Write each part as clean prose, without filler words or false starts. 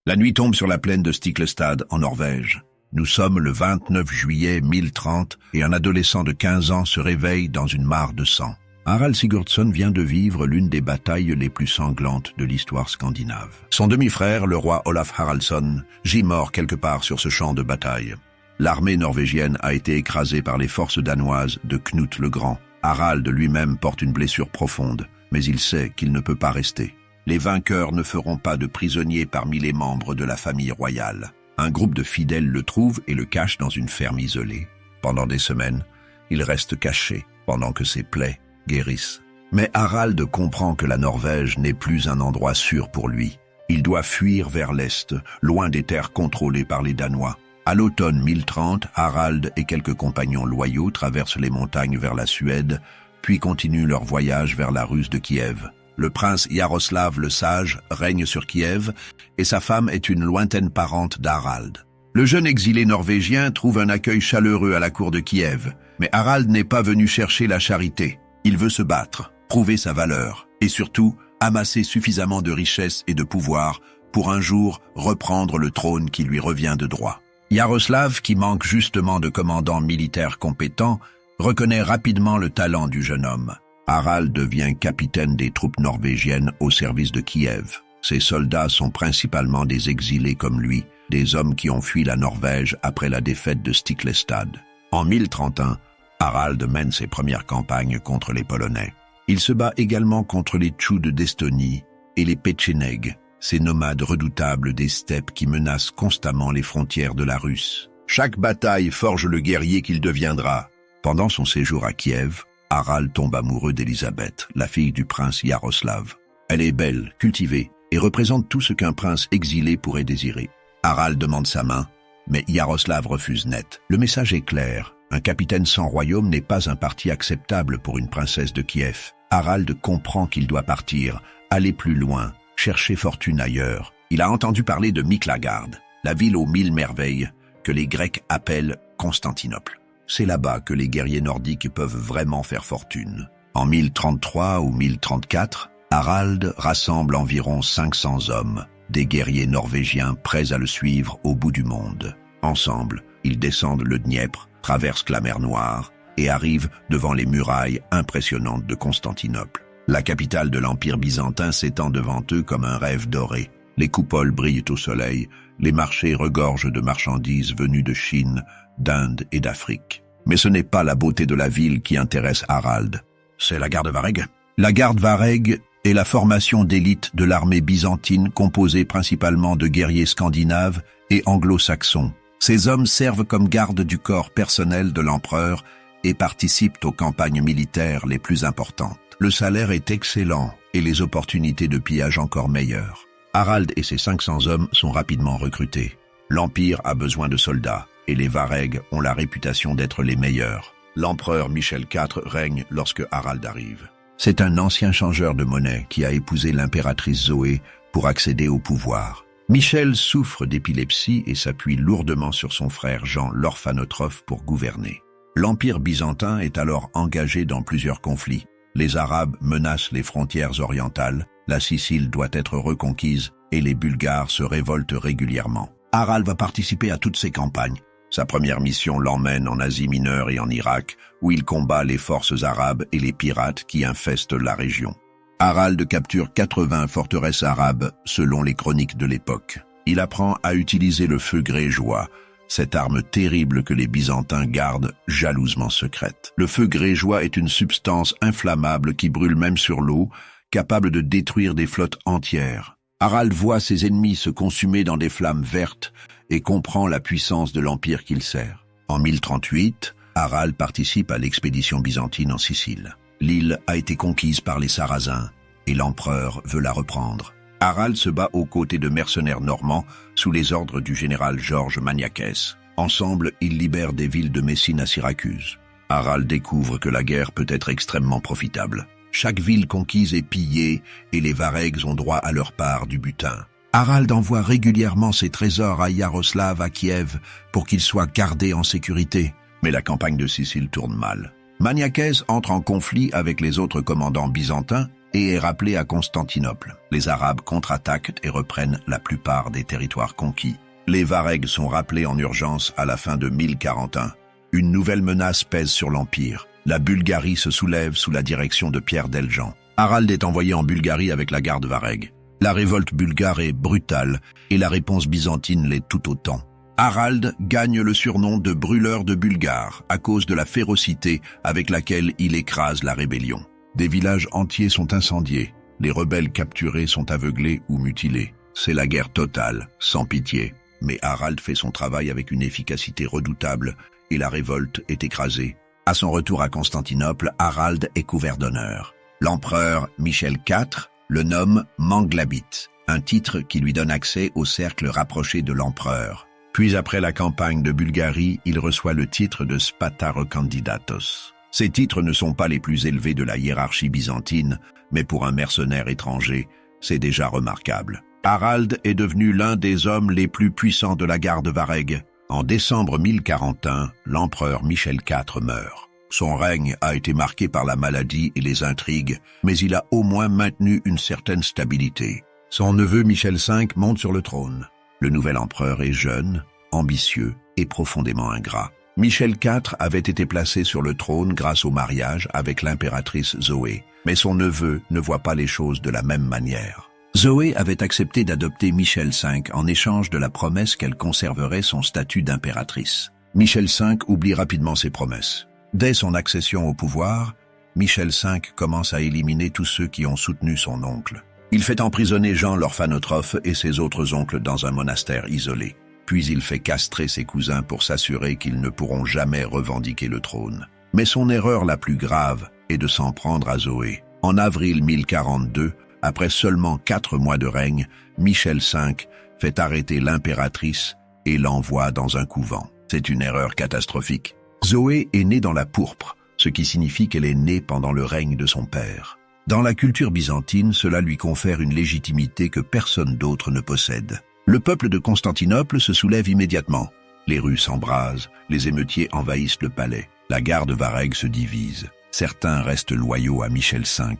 La nuit tombe sur la plaine de Stiklestad, en Norvège. Nous sommes le 29 juillet 1030 et un adolescent de 15 ans se réveille dans une mare de sang. Harald Sigurdsson vient de vivre l'une des batailles les plus sanglantes de l'histoire scandinave. Son demi-frère, le roi Olaf Haraldsson, gît mort quelque part sur ce champ de bataille. L'armée norvégienne a été écrasée par les forces danoises de Knut le Grand. Harald lui-même porte une blessure profonde, mais il sait qu'il ne peut pas rester. Les vainqueurs ne feront pas de prisonniers parmi les membres de la famille royale. Un groupe de fidèles le trouve et le cache dans une ferme isolée. Pendant des semaines, il reste caché pendant que ses plaies guérissent. Mais Harald comprend que la Norvège n'est plus un endroit sûr pour lui. Il doit fuir vers l'est, loin des terres contrôlées par les Danois. À l'automne 1030, Harald et quelques compagnons loyaux traversent les montagnes vers la Suède, puis continuent leur voyage vers la Rus de Kiev. Le prince Yaroslav le Sage règne sur Kiev et sa femme est une lointaine parente d'Harald. Le jeune exilé norvégien trouve un accueil chaleureux à la cour de Kiev, mais Harald n'est pas venu chercher la charité. Il veut se battre, prouver sa valeur et surtout amasser suffisamment de richesses et de pouvoir pour un jour reprendre le trône qui lui revient de droit. Yaroslav, qui manque justement de commandant militaire compétent, reconnaît rapidement le talent du jeune homme. Harald devient capitaine des troupes norvégiennes au service de Kiev. Ses soldats sont principalement des exilés comme lui, des hommes qui ont fui la Norvège après la défaite de Stiklestad. En 1031, Harald mène ses premières campagnes contre les Polonais. Il se bat également contre les Tchous d'Estonie et les Péchénègues, ces nomades redoutables des steppes qui menacent constamment les frontières de la Russe. Chaque bataille forge le guerrier qu'il deviendra. Pendant son séjour à Kiev, Harald tombe amoureux d'Elisabeth, la fille du prince Yaroslav. Elle est belle, cultivée, et représente tout ce qu'un prince exilé pourrait désirer. Harald demande sa main, mais Yaroslav refuse net. Le message est clair, un capitaine sans royaume n'est pas un parti acceptable pour une princesse de Kiev. Harald comprend qu'il doit partir, aller plus loin, chercher fortune ailleurs. Il a entendu parler de Miklagard, la ville aux 1000 merveilles, que les Grecs appellent Constantinople. C'est là-bas que les guerriers nordiques peuvent vraiment faire fortune. En 1033 ou 1034, Harald rassemble environ 500 hommes, des guerriers norvégiens prêts à le suivre au bout du monde. Ensemble, ils descendent le Dniepr, traversent la mer Noire et arrivent devant les murailles impressionnantes de Constantinople. La capitale de l'Empire byzantin s'étend devant eux comme un rêve doré. Les coupoles brillent au soleil, les marchés regorgent de marchandises venues de Chine, d'Inde et d'Afrique. Mais ce n'est pas la beauté de la ville qui intéresse Harald, c'est la garde Vareg. La garde Vareg est la formation d'élite de l'armée byzantine composée principalement de guerriers scandinaves et anglo-saxons. Ces hommes servent comme garde du corps personnel de l'empereur et participent aux campagnes militaires les plus importantes. Le salaire est excellent et les opportunités de pillage encore meilleures. Harald et ses 500 hommes sont rapidement recrutés. L'Empire a besoin de soldats et les Vareg ont la réputation d'être les meilleurs. L'empereur Michel IV règne lorsque Harald arrive. C'est un ancien changeur de monnaie qui a épousé l'impératrice Zoé pour accéder au pouvoir. Michel souffre d'épilepsie et s'appuie lourdement sur son frère Jean l'orphanotrophe pour gouverner. L'Empire byzantin est alors engagé dans plusieurs conflits. Les Arabes menacent les frontières orientales, la Sicile doit être reconquise et les Bulgares se révoltent régulièrement. Harald va participer à toutes ces campagnes. Sa première mission l'emmène en Asie mineure et en Irak, où il combat les forces arabes et les pirates qui infestent la région. Harald capture 80 forteresses arabes selon les chroniques de l'époque. Il apprend à utiliser le feu grégeois, cette arme terrible que les Byzantins gardent jalousement secrète. Le feu grégeois est une substance inflammable qui brûle même sur l'eau, capable de détruire des flottes entières. Harald voit ses ennemis se consumer dans des flammes vertes et comprend la puissance de l'empire qu'il sert. En 1038, Harald participe à l'expédition byzantine en Sicile. L'île a été conquise par les Sarrasins et l'empereur veut la reprendre. Harald se bat aux côtés de mercenaires normands sous les ordres du général Georges Maniakès. Ensemble, ils libèrent des villes de Messine à Syracuse. Harald découvre que la guerre peut être extrêmement profitable. Chaque ville conquise est pillée et les Varegs ont droit à leur part du butin. Harald envoie régulièrement ses trésors à Yaroslav à Kiev pour qu'ils soient gardés en sécurité. Mais la campagne de Sicile tourne mal. Maniakès entre en conflit avec les autres commandants byzantins et est rappelé à Constantinople. Les Arabes contre-attaquent et reprennent la plupart des territoires conquis. Les Varegs sont rappelés en urgence à la fin de 1041. Une nouvelle menace pèse sur l'Empire. La Bulgarie se soulève sous la direction de Pierre d'Eljan. Harald est envoyé en Bulgarie avec la garde Vareg. La révolte bulgare est brutale et la réponse byzantine l'est tout autant. Harald gagne le surnom de brûleur de Bulgares à cause de la férocité avec laquelle il écrase la rébellion. Des villages entiers sont incendiés, les rebelles capturés sont aveuglés ou mutilés. C'est la guerre totale, sans pitié. Mais Harald fait son travail avec une efficacité redoutable et la révolte est écrasée. À son retour à Constantinople, Harald est couvert d'honneur. L'empereur Michel IV le nomme Manglabit, un titre qui lui donne accès au cercle rapproché de l'empereur. Puis après la campagne de Bulgarie, il reçoit le titre de Spatarocandidatos. Ces titres ne sont pas les plus élevés de la hiérarchie byzantine, mais pour un mercenaire étranger, c'est déjà remarquable. Harald est devenu l'un des hommes les plus puissants de la garde Vareg. En décembre 1041, l'empereur Michel IV meurt. Son règne a été marqué par la maladie et les intrigues, mais il a au moins maintenu une certaine stabilité. Son neveu Michel V monte sur le trône. Le nouvel empereur est jeune, ambitieux et profondément ingrat. Michel IV avait été placé sur le trône grâce au mariage avec l'impératrice Zoé, mais son neveu ne voit pas les choses de la même manière. Zoé avait accepté d'adopter Michel V en échange de la promesse qu'elle conserverait son statut d'impératrice. Michel V oublie rapidement ses promesses. Dès son accession au pouvoir, Michel V commence à éliminer tous ceux qui ont soutenu son oncle. Il fait emprisonner Jean l'orphanotrophe et ses autres oncles dans un monastère isolé. Puis il fait castrer ses cousins pour s'assurer qu'ils ne pourront jamais revendiquer le trône. Mais son erreur la plus grave est de s'en prendre à Zoé. En avril 1042, après seulement 4 mois de règne, Michel V fait arrêter l'impératrice et l'envoie dans un couvent. C'est une erreur catastrophique. Zoé est née dans la pourpre, ce qui signifie qu'elle est née pendant le règne de son père. Dans la culture byzantine, cela lui confère une légitimité que personne d'autre ne possède. Le peuple de Constantinople se soulève immédiatement. Les rues s'embrasent, les émeutiers envahissent le palais. La garde Vareg se divise. Certains restent loyaux à Michel V,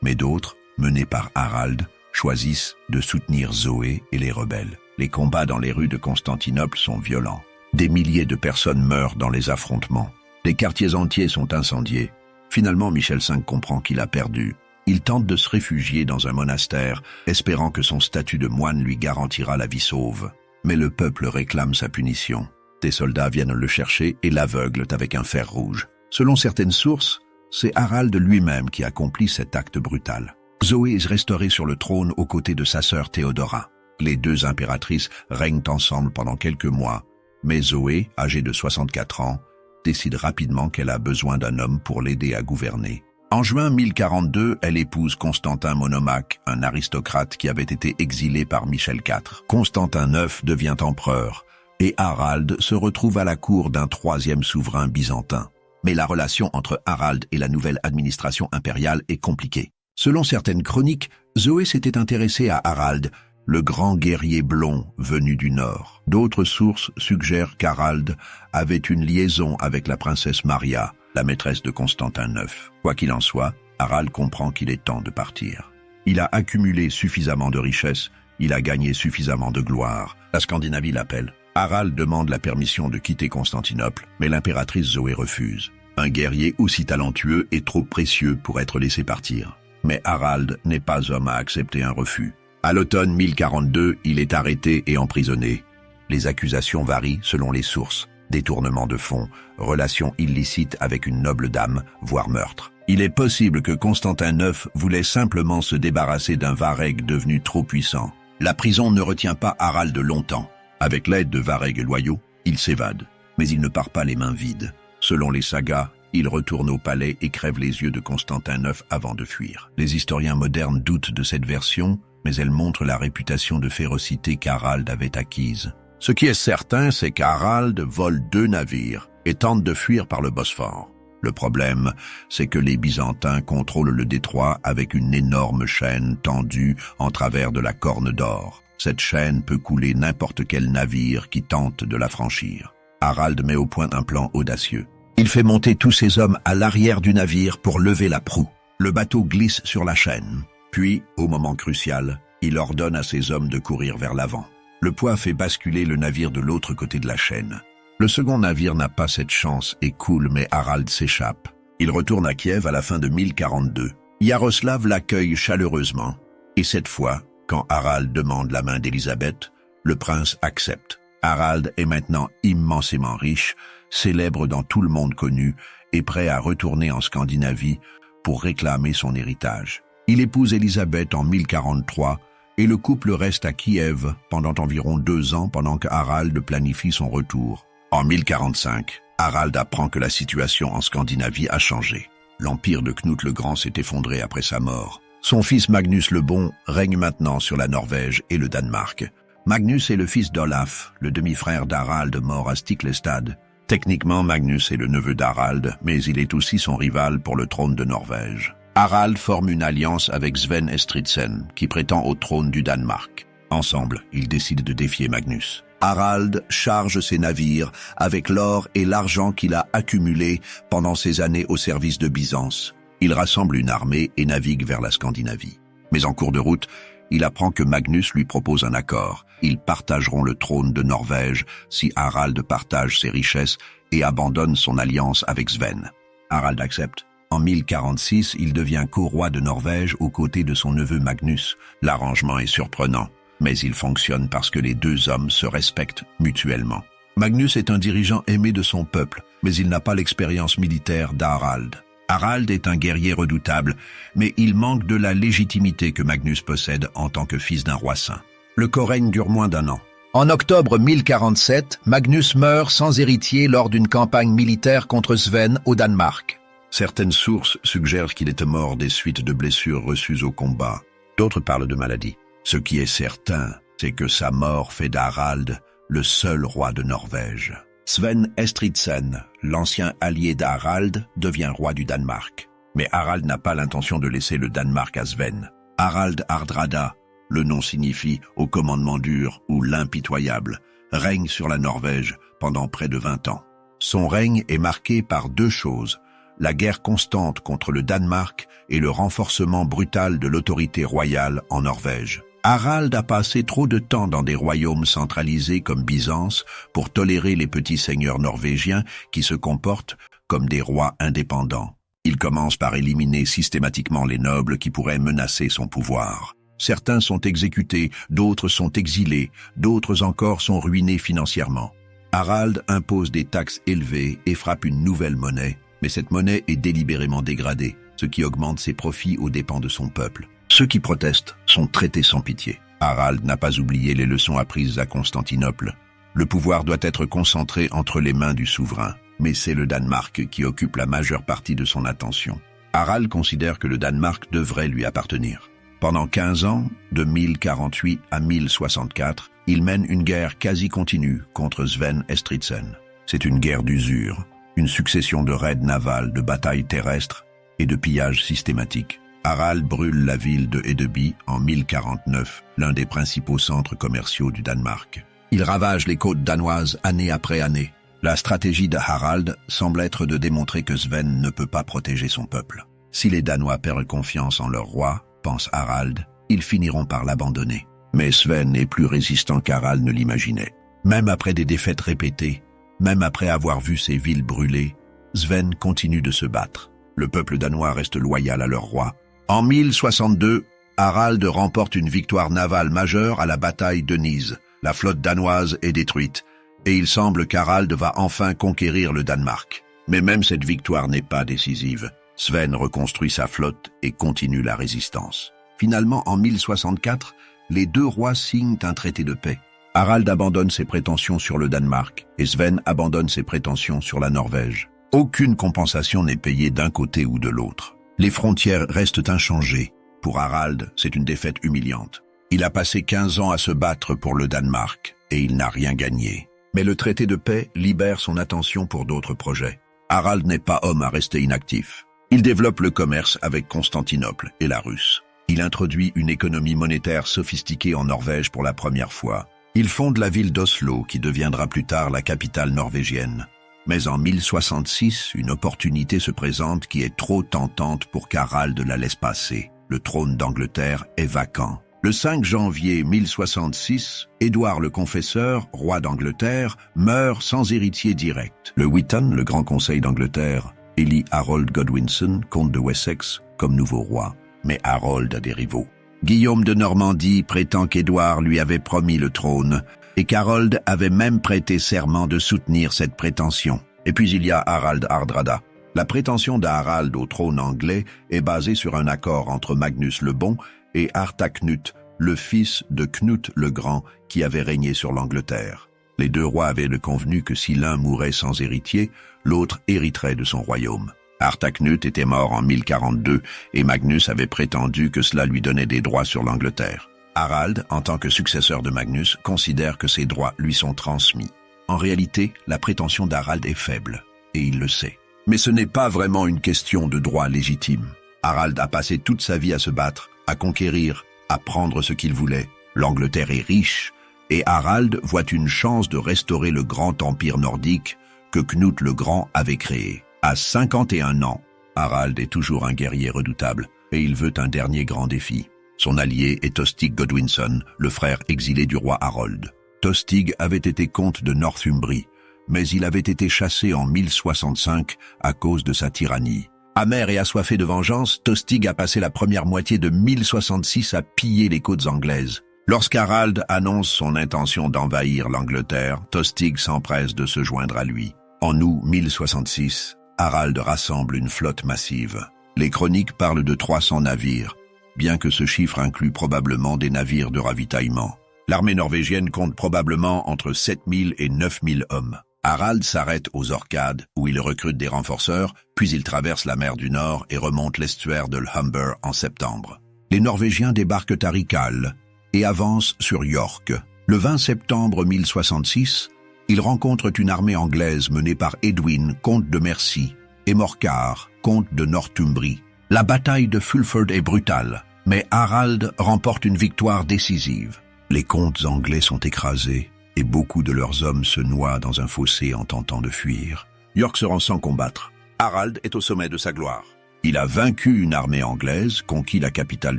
mais d'autres, menés par Harald, choisissent de soutenir Zoé et les rebelles. Les combats dans les rues de Constantinople sont violents. Des milliers de personnes meurent dans les affrontements. Des quartiers entiers sont incendiés. Finalement, Michel V comprend qu'il a perdu. Il tente de se réfugier dans un monastère, espérant que son statut de moine lui garantira la vie sauve. Mais le peuple réclame sa punition. Des soldats viennent le chercher et l'aveuglent avec un fer rouge. Selon certaines sources, c'est Harald lui-même qui accomplit cet acte brutal. Zoé est restaurée sur le trône aux côtés de sa sœur Théodora. Les deux impératrices règnent ensemble pendant quelques mois, mais Zoé, âgée de 64 ans, décide rapidement qu'elle a besoin d'un homme pour l'aider à gouverner. En juin 1042, elle épouse Constantin Monomaque, un aristocrate qui avait été exilé par Michel IV. Constantin IX devient empereur, et Harald se retrouve à la cour d'un troisième souverain byzantin. Mais la relation entre Harald et la nouvelle administration impériale est compliquée. Selon certaines chroniques, Zoé s'était intéressée à Harald, le grand guerrier blond venu du Nord. D'autres sources suggèrent qu'Harald avait une liaison avec la princesse Maria, la maîtresse de Constantin IX. Quoi qu'il en soit, Harald comprend qu'il est temps de partir. Il a accumulé suffisamment de richesses, il a gagné suffisamment de gloire. La Scandinavie l'appelle. Harald demande la permission de quitter Constantinople, mais l'impératrice Zoé refuse. Un guerrier aussi talentueux est trop précieux pour être laissé partir. Mais Harald n'est pas homme à accepter un refus. À l'automne 1042, il est arrêté et emprisonné. Les accusations varient selon les sources. Détournement de fonds, relations illicites avec une noble dame, voire meurtre. Il est possible que Constantin IX voulait simplement se débarrasser d'un Vareg devenu trop puissant. La prison ne retient pas Harald longtemps. Avec l'aide de Vareg loyaux, il s'évade. Mais il ne part pas les mains vides. Selon les sagas, il retourne au palais et crève les yeux de Constantin IX avant de fuir. Les historiens modernes doutent de cette version, mais elle montre la réputation de férocité qu'Harald avait acquise. Ce qui est certain, c'est qu'Harald vole 2 navires et tente de fuir par le Bosphore. Le problème, c'est que les Byzantins contrôlent le détroit avec une énorme chaîne tendue en travers de la Corne d'Or. Cette chaîne peut couler n'importe quel navire qui tente de la franchir. Harald met au point un plan audacieux. Il fait monter tous ses hommes à l'arrière du navire pour lever la proue. Le bateau glisse sur la chaîne. Puis, au moment crucial, il ordonne à ses hommes de courir vers l'avant. Le poids fait basculer le navire de l'autre côté de la chaîne. Le second navire n'a pas cette chance et coule, mais Harald s'échappe. Il retourne à Kiev à la fin de 1042. Yaroslav l'accueille chaleureusement. Et cette fois, quand Harald demande la main d'Élisabeth, le prince accepte. Harald est maintenant immensément riche, célèbre dans tout le monde connu et prêt à retourner en Scandinavie pour réclamer son héritage. Il épouse Élisabeth en 1043 et le couple reste à Kiev pendant environ 2 ans pendant que Harald planifie son retour. En 1045, Harald apprend que la situation en Scandinavie a changé. L'empire de Knut le Grand s'est effondré après sa mort. Son fils Magnus le Bon règne maintenant sur la Norvège et le Danemark. Magnus est le fils d'Olaf, le demi-frère d'Harald mort à Stiklestad. Techniquement, Magnus est le neveu d'Harald, mais il est aussi son rival pour le trône de Norvège. Harald forme une alliance avec Sven Estridsson, qui prétend au trône du Danemark. Ensemble, ils décident de défier Magnus. Harald charge ses navires avec l'or et l'argent qu'il a accumulé pendant ses années au service de Byzance. Il rassemble une armée et navigue vers la Scandinavie. Mais en cours de route, il apprend que Magnus lui propose un accord. Ils partageront le trône de Norvège si Harald partage ses richesses et abandonne son alliance avec Sven. Harald accepte. En 1046, il devient co-roi de Norvège aux côtés de son neveu Magnus. L'arrangement est surprenant, mais il fonctionne parce que les deux hommes se respectent mutuellement. Magnus est un dirigeant aimé de son peuple, mais il n'a pas l'expérience militaire d'Harald. Harald est un guerrier redoutable, mais il manque de la légitimité que Magnus possède en tant que fils d'un roi saint. Le co-règne dure moins d'1 an. En octobre 1047, Magnus meurt sans héritier lors d'une campagne militaire contre Sven au Danemark. Certaines sources suggèrent qu'il était mort des suites de blessures reçues au combat. D'autres parlent de maladie. Ce qui est certain, c'est que sa mort fait d'Harald le seul roi de Norvège. Sven Estridsson, l'ancien allié d'Harald, devient roi du Danemark. Mais Harald n'a pas l'intention de laisser le Danemark à Sven. Harald Hardrada, le nom signifie « au commandement dur » ou « l'impitoyable », règne sur la Norvège pendant près de 20 ans. Son règne est marqué par 2 choses, la guerre constante contre le Danemark et le renforcement brutal de l'autorité royale en Norvège. Harald a passé trop de temps dans des royaumes centralisés comme Byzance pour tolérer les petits seigneurs norvégiens qui se comportent comme des rois indépendants. Il commence par éliminer systématiquement les nobles qui pourraient menacer son pouvoir. Certains sont exécutés, d'autres sont exilés, d'autres encore sont ruinés financièrement. Harald impose des taxes élevées et frappe une nouvelle monnaie, mais cette monnaie est délibérément dégradée, ce qui augmente ses profits aux dépens de son peuple. Ceux qui protestent sont traités sans pitié. Harald n'a pas oublié les leçons apprises à Constantinople. Le pouvoir doit être concentré entre les mains du souverain, mais c'est le Danemark qui occupe la majeure partie de son attention. Harald considère que le Danemark devrait lui appartenir. Pendant 15 ans, de 1048 à 1064, il mène une guerre quasi continue contre Sven Estridsson. C'est une guerre d'usure, une succession de raids navals, de batailles terrestres et de pillages systématiques. Harald brûle la ville de Hedeby en 1049, l'un des principaux centres commerciaux du Danemark. Il ravage les côtes danoises année après année. La stratégie de Harald semble être de démontrer que Sven ne peut pas protéger son peuple. Si les Danois perdent confiance en leur roi, pense Harald, ils finiront par l'abandonner. Mais Sven est plus résistant qu'Harald ne l'imaginait. Même après des défaites répétées, même après avoir vu ses villes brûler, Sven continue de se battre. Le peuple danois reste loyal à leur roi. En 1062, Harald remporte une victoire navale majeure à la bataille de Nise. La flotte danoise est détruite, et il semble qu'Harald va enfin conquérir le Danemark. Mais même cette victoire n'est pas décisive. Sven reconstruit sa flotte et continue la résistance. Finalement, en 1064, les 2 rois signent un traité de paix. Harald abandonne ses prétentions sur le Danemark, et Sven abandonne ses prétentions sur la Norvège. Aucune compensation n'est payée d'un côté ou de l'autre. Les frontières restent inchangées. Pour Harald, c'est une défaite humiliante. Il a passé 15 ans à se battre pour le Danemark, et il n'a rien gagné. Mais le traité de paix libère son attention pour d'autres projets. Harald n'est pas homme à rester inactif. Il développe le commerce avec Constantinople et la Russe. Il introduit une économie monétaire sophistiquée en Norvège pour la première fois. Il fonde la ville d'Oslo, qui deviendra plus tard la capitale norvégienne. Mais en 1066, une opportunité se présente qui est trop tentante pour qu'Harald la laisse passer. Le trône d'Angleterre est vacant. Le 5 janvier 1066, Édouard le Confesseur, roi d'Angleterre, meurt sans héritier direct. Le Witan, le grand conseil d'Angleterre, élit Harold Godwinson, comte de Wessex, comme nouveau roi. Mais Harold a des rivaux. Guillaume de Normandie prétend qu'Édouard lui avait promis le trône et qu'Harold avait même prêté serment de soutenir cette prétention. Et puis il y a Harald Hardrada. La prétention d'Harald au trône anglais est basée sur un accord entre Magnus le Bon et Harthacnut, le fils de Knut le Grand qui avait régné sur l'Angleterre. Les deux rois avaient convenu que si l'un mourait sans héritier, l'autre hériterait de son royaume. Harthacnut était mort en 1042 et Magnus avait prétendu que cela lui donnait des droits sur l'Angleterre. Harald, en tant que successeur de Magnus, considère que ces droits lui sont transmis. En réalité, la prétention d'Harald est faible, et il le sait. Mais ce n'est pas vraiment une question de droit légitime. Harald a passé toute sa vie à se battre, à conquérir, à prendre ce qu'il voulait. L'Angleterre est riche, et Harald voit une chance de restaurer le grand empire nordique que Knut le Grand avait créé. À 51 ans, Harald est toujours un guerrier redoutable, et il veut un dernier grand défi. Son allié est Tostig Godwinson, le frère exilé du roi Harold. Tostig avait été comte de Northumbrie, mais il avait été chassé en 1065 à cause de sa tyrannie. Amer et assoiffé de vengeance, Tostig a passé la première moitié de 1066 à piller les côtes anglaises. Lorsqu'Harald annonce son intention d'envahir l'Angleterre, Tostig s'empresse de se joindre à lui. En août 1066, Harald rassemble une flotte massive. Les chroniques parlent de 300 navires, bien que ce chiffre inclue probablement des navires de ravitaillement. L'armée norvégienne compte probablement entre 7000 et 9000 hommes. Harald s'arrête aux Orcades, où il recrute des renforceurs, puis il traverse la mer du Nord et remonte l'estuaire de l'Humber en septembre. Les Norvégiens débarquent à Riccal et avancent sur York. Le 20 septembre 1066, ils rencontrent une armée anglaise menée par Edwin, comte de Mercie, et Morcar, comte de Northumbrie. La bataille de Fulford est brutale, mais Harald remporte une victoire décisive. Les comtes anglais sont écrasés, et beaucoup de leurs hommes se noient dans un fossé en tentant de fuir. York se rend sans combattre. Harald est au sommet de sa gloire. Il a vaincu une armée anglaise, conquis la capitale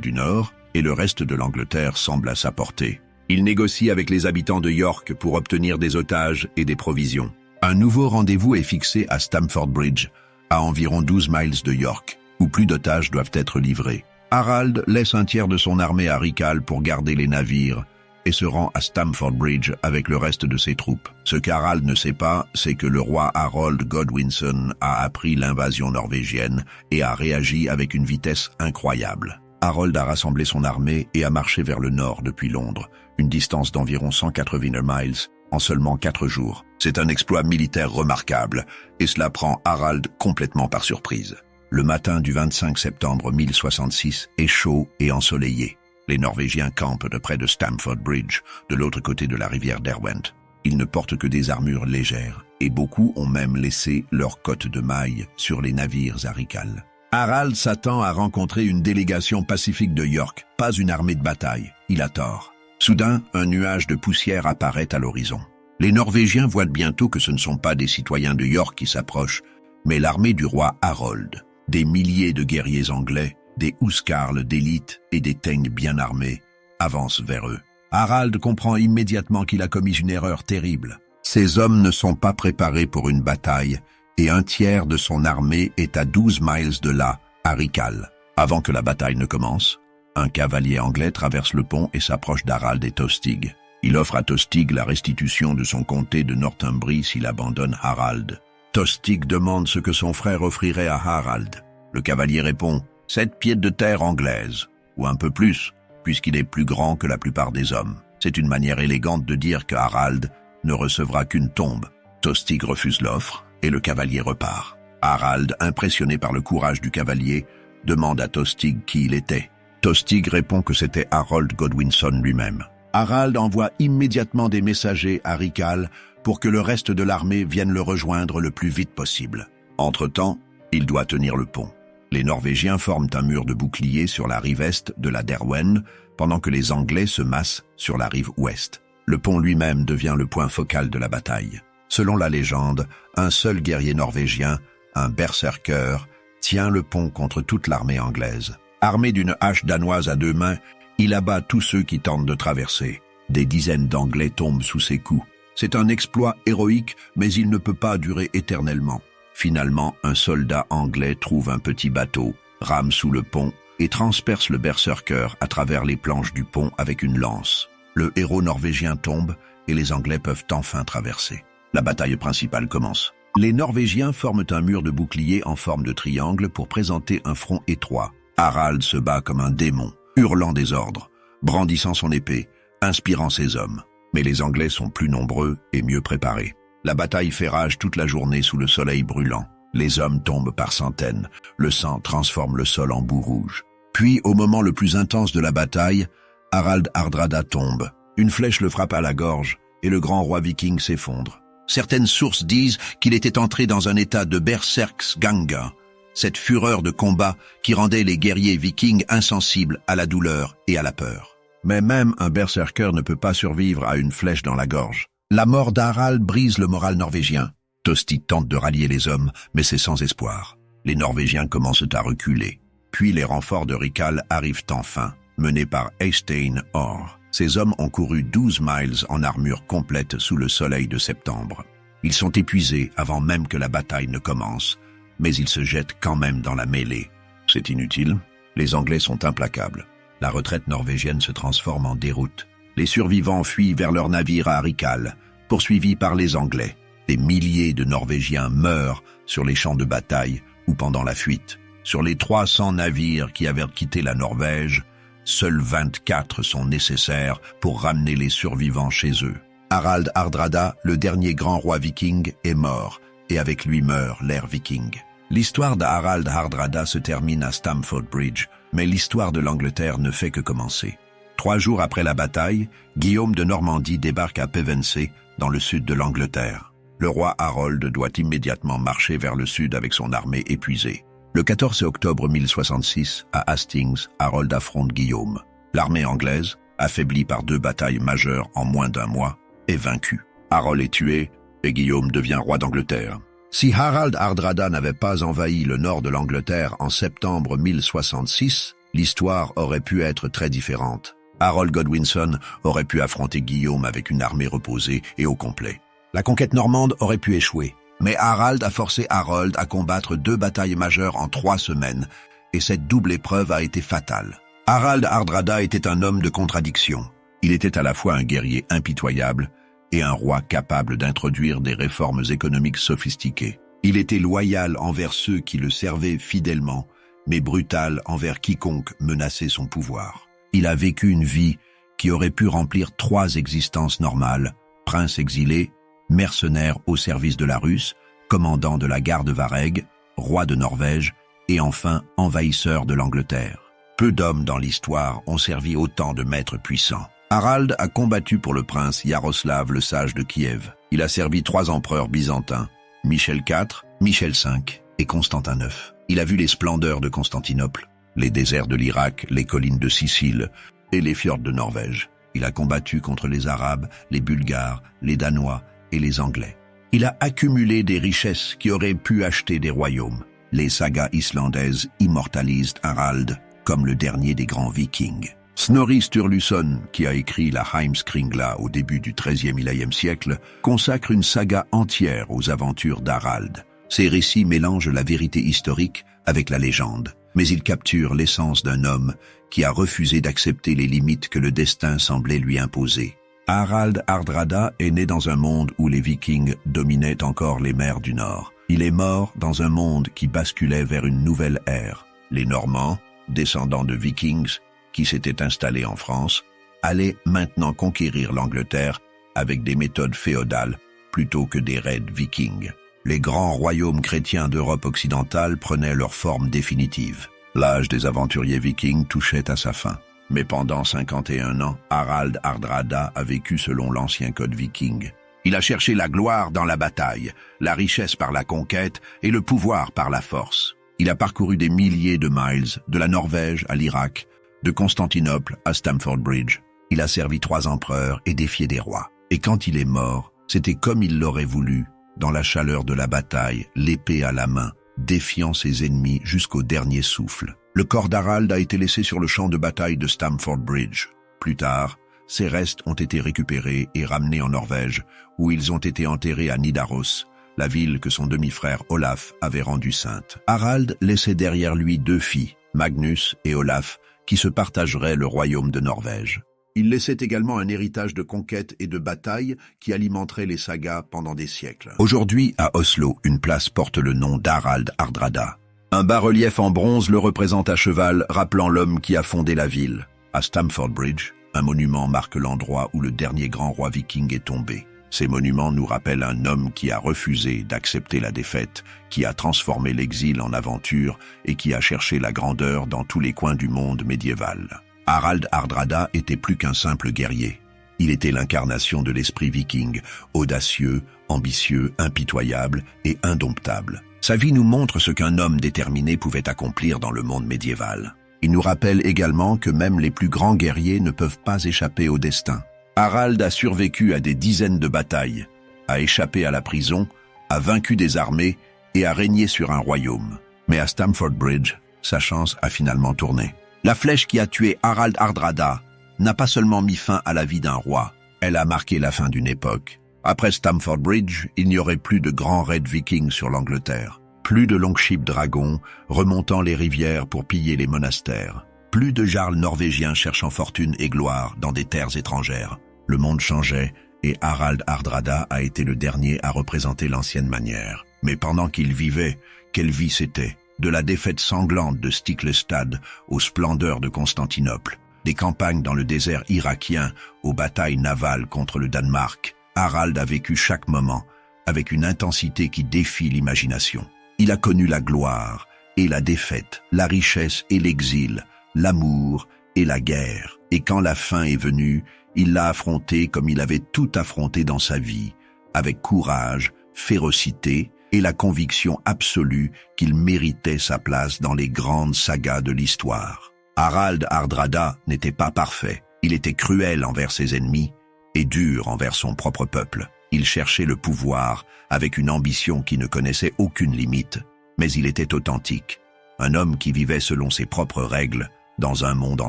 du Nord, et le reste de l'Angleterre semble à sa portée. Il négocie avec les habitants de York pour obtenir des otages et des provisions. Un nouveau rendez-vous est fixé à Stamford Bridge, à environ 12 miles de York, où plus d'otages doivent être livrés. Harald laisse un tiers de son armée à Riccal pour garder les navires et se rend à Stamford Bridge avec le reste de ses troupes. Ce qu'Harald ne sait pas, c'est que le roi Harold Godwinson a appris l'invasion norvégienne et a réagi avec une vitesse incroyable. Harold a rassemblé son armée et a marché vers le nord depuis Londres, une distance d'environ 180 miles, en seulement 4 jours. C'est un exploit militaire remarquable, et cela prend Harald complètement par surprise. Le matin du 25 septembre 1066 est chaud et ensoleillé. Les Norvégiens campent près de Stamford Bridge, de l'autre côté de la rivière Derwent. Ils ne portent que des armures légères, et beaucoup ont même laissé leurs cottes de mailles sur les navires à Riccal. Harald s'attend à rencontrer une délégation pacifique de York, pas une armée de bataille. Il a tort. Soudain, un nuage de poussière apparaît à l'horizon. Les Norvégiens voient bientôt que ce ne sont pas des citoyens de York qui s'approchent, mais l'armée du roi Harold. Des milliers de guerriers anglais, des huskarls d'élite et des Theng bien armés avancent vers eux. Harald comprend immédiatement qu'il a commis une erreur terrible. Ces hommes ne sont pas préparés pour une bataille, et un tiers de son armée est à 12 miles de là, à Riccal. Avant que la bataille ne commence, un cavalier anglais traverse le pont et s'approche d'Harald et Tostig. Il offre à Tostig la restitution de son comté de Northumbrie s'il abandonne Harald. Tostig demande ce que son frère offrirait à Harald. Le cavalier répond « 7 pieds de terre anglaise, ou un peu plus, puisqu'il est plus grand que la plupart des hommes. » C'est une manière élégante de dire que Harald ne recevra qu'une tombe. Tostig refuse l'offre, et le cavalier repart. Harald, impressionné par le courage du cavalier, demande à Tostig qui il était. Tostig répond que c'était Harold Godwinson lui-même. Harald envoie immédiatement des messagers à Riccal pour que le reste de l'armée vienne le rejoindre le plus vite possible. Entre-temps, il doit tenir le pont. Les Norvégiens forment un mur de boucliers sur la rive est de la Derwen, pendant que les Anglais se massent sur la rive ouest. Le pont lui-même devient le point focal de la bataille. Selon la légende, un seul guerrier norvégien, un berserker, tient le pont contre toute l'armée anglaise. Armé d'une hache danoise à 2 mains, il abat tous ceux qui tentent de traverser. Des dizaines d'Anglais tombent sous ses coups. C'est un exploit héroïque, mais il ne peut pas durer éternellement. Finalement, un soldat anglais trouve un petit bateau, rame sous le pont et transperce le berserker à travers les planches du pont avec une lance. Le héros norvégien tombe et les Anglais peuvent enfin traverser. La bataille principale commence. Les Norvégiens forment un mur de boucliers en forme de triangle pour présenter un front étroit. Harald se bat comme un démon, hurlant des ordres, brandissant son épée, inspirant ses hommes. Mais les Anglais sont plus nombreux et mieux préparés. La bataille fait rage toute la journée sous le soleil brûlant. Les hommes tombent par centaines. Le sang transforme le sol en boue rouge. Puis, au moment le plus intense de la bataille, Harald Hardrada tombe. Une flèche le frappe à la gorge et le grand roi viking s'effondre. Certaines sources disent qu'il était entré dans un état de berserksganga, cette fureur de combat qui rendait les guerriers vikings insensibles à la douleur et à la peur. Mais même un berserker ne peut pas survivre à une flèche dans la gorge. La mort d'Harald brise le moral norvégien. Tosti tente de rallier les hommes, mais c'est sans espoir. Les Norvégiens commencent à reculer. Puis les renforts de Rikal arrivent enfin, menés par Eystein Or. Ces hommes ont couru 12 miles en armure complète sous le soleil de septembre. Ils sont épuisés avant même que la bataille ne commence, mais ils se jettent quand même dans la mêlée. C'est inutile, les Anglais sont implacables. La retraite norvégienne se transforme en déroute. Les survivants fuient vers leur navire à Rikal, poursuivis par les Anglais. Des milliers de Norvégiens meurent sur les champs de bataille ou pendant la fuite. Sur les 300 navires qui avaient quitté la Norvège, seuls 24 sont nécessaires pour ramener les survivants chez eux. Harald Hardrada, le dernier grand roi viking, est mort, et avec lui meurt l'ère viking. L'histoire d'Harald Hardrada se termine à Stamford Bridge, mais l'histoire de l'Angleterre ne fait que commencer. 3 jours après la bataille, Guillaume de Normandie débarque à Pevensey, dans le sud de l'Angleterre. Le roi Harold doit immédiatement marcher vers le sud avec son armée épuisée. Le 14 octobre 1066, à Hastings, Harold affronte Guillaume. L'armée anglaise, affaiblie par 2 batailles majeures en moins d'1 mois, est vaincue. Harold est tué et Guillaume devient roi d'Angleterre. Si Harald Hardrada n'avait pas envahi le nord de l'Angleterre en septembre 1066, l'histoire aurait pu être très différente. Harold Godwinson aurait pu affronter Guillaume avec une armée reposée et au complet. La conquête normande aurait pu échouer. Mais Harald a forcé Harold à combattre 2 batailles majeures en 3 semaines, et cette double épreuve a été fatale. Harald Hardrada était un homme de contradiction. Il était à la fois un guerrier impitoyable et un roi capable d'introduire des réformes économiques sophistiquées. Il était loyal envers ceux qui le servaient fidèlement, mais brutal envers quiconque menaçait son pouvoir. Il a vécu une vie qui aurait pu remplir 3 existences normales: prince exilé, mercenaire au service de la Russe, commandant de la garde Vareg, roi de Norvège et enfin envahisseur de l'Angleterre. Peu d'hommes dans l'histoire ont servi autant de maîtres puissants. Harald a combattu pour le prince Yaroslav le Sage de Kiev. Il a servi 3 empereurs byzantins, Michel IV, Michel V et Constantin IX. Il a vu les splendeurs de Constantinople, les déserts de l'Irak, les collines de Sicile et les fjords de Norvège. Il a combattu contre les Arabes, les Bulgares, les Danois et les Anglais. Il a accumulé des richesses qui auraient pu acheter des royaumes. Les sagas islandaises immortalisent Harald comme le dernier des grands vikings. Snorri Sturluson, qui a écrit la Heimskringla au début du XIIIe siècle, consacre une saga entière aux aventures d'Harald. Ces récits mélangent la vérité historique avec la légende, mais ils capturent l'essence d'un homme qui a refusé d'accepter les limites que le destin semblait lui imposer. Harald Hardrada est né dans un monde où les Vikings dominaient encore les mers du Nord. Il est mort dans un monde qui basculait vers une nouvelle ère. Les Normands, descendants de Vikings, qui s'étaient installés en France, allaient maintenant conquérir l'Angleterre avec des méthodes féodales plutôt que des raids vikings. Les grands royaumes chrétiens d'Europe occidentale prenaient leur forme définitive. L'âge des aventuriers vikings touchait à sa fin. Mais pendant 51 ans, Harald Hardrada a vécu selon l'ancien code viking. Il a cherché la gloire dans la bataille, la richesse par la conquête et le pouvoir par la force. Il a parcouru des milliers de miles, de la Norvège à l'Irak, de Constantinople à Stamford Bridge. Il a servi 3 empereurs et défié des rois. Et quand il est mort, C'était comme il l'aurait voulu, dans la chaleur de la bataille, l'épée à la main, défiant ses ennemis jusqu'au dernier souffle. Le corps d'Harald a été laissé sur le champ de bataille de Stamford Bridge. Plus tard, ses restes ont été récupérés et ramenés en Norvège, où ils ont été enterrés à Nidaros, la ville que son demi-frère Olaf avait rendue sainte. Harald laissait derrière lui 2 filles, Magnus et Olaf, qui se partageraient le royaume de Norvège. Il laissait également un héritage de conquêtes et de batailles qui alimenterait les sagas pendant des siècles. Aujourd'hui, à Oslo, une place porte le nom d'Harald Hardrada. Un bas-relief en bronze le représente à cheval, rappelant l'homme qui a fondé la ville. À Stamford Bridge, un monument marque l'endroit où le dernier grand roi viking est tombé. Ces monuments nous rappellent un homme qui a refusé d'accepter la défaite, qui a transformé l'exil en aventure et qui a cherché la grandeur dans tous les coins du monde médiéval. Harald Hardrada était plus qu'un simple guerrier. Il était l'incarnation de l'esprit viking, audacieux, ambitieux, impitoyable et indomptable. Sa vie nous montre ce qu'un homme déterminé pouvait accomplir dans le monde médiéval. Il nous rappelle également que même les plus grands guerriers ne peuvent pas échapper au destin. Harald a survécu à des dizaines de batailles, a échappé à la prison, a vaincu des armées et a régné sur un royaume. Mais à Stamford Bridge, sa chance a finalement tourné. La flèche qui a tué Harald Hardrada n'a pas seulement mis fin à la vie d'un roi, elle a marqué la fin d'une époque. Après Stamford Bridge, il n'y aurait plus de grands raids vikings sur l'Angleterre, plus de longships dragons remontant les rivières pour piller les monastères, plus de jarls norvégiens cherchant fortune et gloire dans des terres étrangères. Le monde changeait et Harald Hardrada a été le dernier à représenter l'ancienne manière. Mais pendant qu'il vivait, quelle vie c'était! De la défaite sanglante de Stiklestad aux splendeurs de Constantinople, des campagnes dans le désert irakien aux batailles navales contre le Danemark, Harald a vécu chaque moment avec une intensité qui défie l'imagination. Il a connu la gloire et la défaite, la richesse et l'exil, l'amour et la guerre. Et quand la fin est venue, il l'a affronté comme il avait tout affronté dans sa vie, avec courage, férocité et la conviction absolue qu'il méritait sa place dans les grandes sagas de l'histoire. Harald Hardrada n'était pas parfait, il était cruel envers ses ennemis et dur envers son propre peuple. Il cherchait le pouvoir avec une ambition qui ne connaissait aucune limite, mais il était authentique, un homme qui vivait selon ses propres règles dans un monde en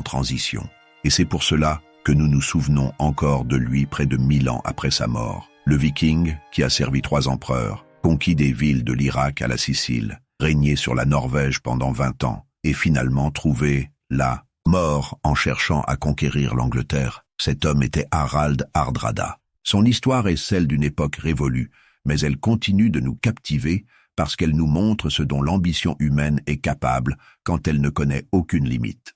transition. Et c'est pour cela que nous nous souvenons encore de lui près de 1000 ans après sa mort. Le viking qui a servi 3 empereurs, conquis des villes de l'Irak à la Sicile, régné sur la Norvège pendant 20 ans, et finalement trouvé, là, mort en cherchant à conquérir l'Angleterre. Cet homme était Harald Hardrada. Son histoire est celle d'une époque révolue, mais elle continue de nous captiver parce qu'elle nous montre ce dont l'ambition humaine est capable quand elle ne connaît aucune limite.